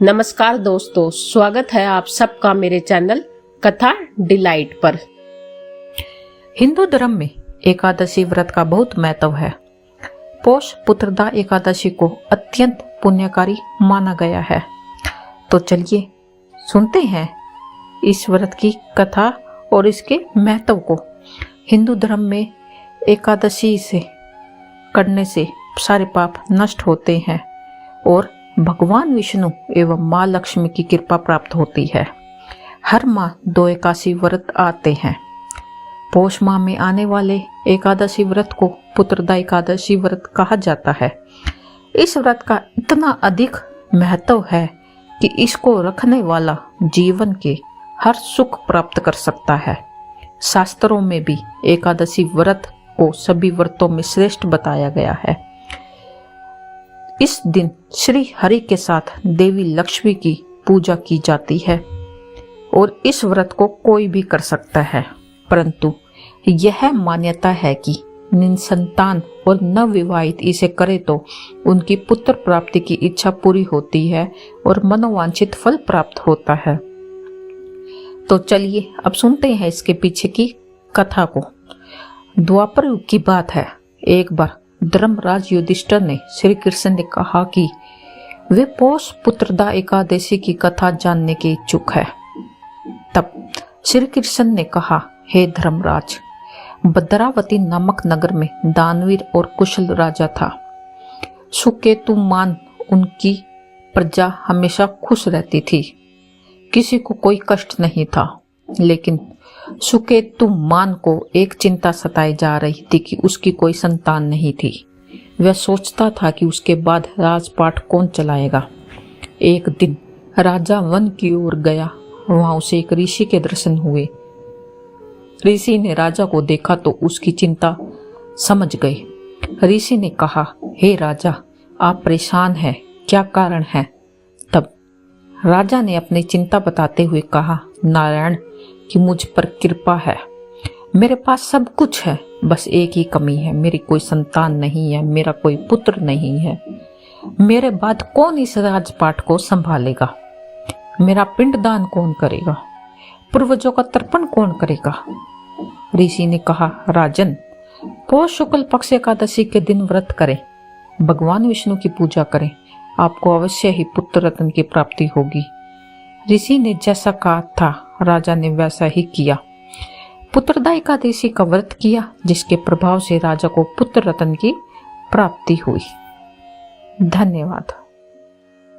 नमस्कार दोस्तों, स्वागत है आप सबका मेरे चैनल कथा डिलाइट पर। हिंदू धर्म में एकादशी व्रत का बहुत महत्व है। पौष पुत्रदा एकादशी को अत्यंत पुण्यकारी माना गया है। तो चलिए सुनते हैं इस व्रत की कथा और इसके महत्व को। हिंदू धर्म में एकादशी से करने से सारे पाप नष्ट होते हैं और भगवान विष्णु एवं माँ लक्ष्मी की कृपा प्राप्त होती है। हर माह 2 एकादशी व्रत आते हैं। पौष माह में आने वाले एकादशी व्रत को पुत्रदा एकादशी व्रत कहा जाता है। इस व्रत का इतना अधिक महत्व है कि इसको रखने वाला जीवन के हर सुख प्राप्त कर सकता है। शास्त्रों में भी एकादशी व्रत को सभी व्रतों में श्रेष्ठ बताया गया है। इस दिन श्री हरि के साथ देवी लक्ष्मी की पूजा की जाती है और इस व्रत को कोई भी कर सकता है, परंतु यह मान्यता है कि निसंतान और नवविवाहित इसे करे तो उनकी पुत्र प्राप्ति की इच्छा पूरी होती है और मनोवांछित फल प्राप्त होता है। तो चलिए अब सुनते हैं इसके पीछे की कथा को। द्वापर युग की बात है। एक बार धर्मराज युधिष्ठिर ने श्री कृष्ण ने कहा कि वे पौष पुत्रदा एकादशी की कथा जानने के इच्छुक है। तब श्री कृष्ण ने कहा, हे धर्मराज, भद्रावती नामक नगर में दानवीर और कुशल राजा था। सुकेतुमान उनकी प्रजा हमेशा खुश रहती थी, किसी को कोई कष्ट नहीं था। लेकिन सुकेतुमान को एक चिंता सताई जा रही थी कि उसकी कोई संतान नहीं थी। वह सोचता था कि उसके बाद राजपाट कौन चलाएगा। एक दिन राजा वन की ओर गया। वहां उसे एक ऋषि के दर्शन हुए। ऋषि ने राजा को देखा तो उसकी चिंता समझ गए। ऋषि ने कहा, हे राजा, आप परेशान हैं, क्या कारण है? तब राजा ने अपनी चिंता बताते हुए कहा, नारायण कि मुझ पर कृपा है। मेरे पास सब कुछ है, बस एक ही कमी है, मेरी कोई संतान नहीं है, मेरा कोई पुत्र नहीं है। मेरे बाद कौन इस राजपाट को संभालेगा? मेरा पिंडदान कौन करेगा? पूर्वजों का तर्पण कौन करेगा? ऋषि ने कहा, राजन, पौष शुक्ल पक्ष एकादशी के दिन व्रत करें, भगवान विष्णु की पूजा करें, आपको अवश्य ही पुत्र रत्न की प्राप्ति होगी। ऋषि ने जैसा कहा था राजा ने वैसा ही किया। पुत्रदा एकादशी का व्रत किया, जिसके प्रभाव से राजा को पुत्र रत्न की प्राप्ति हुई। धन्यवाद।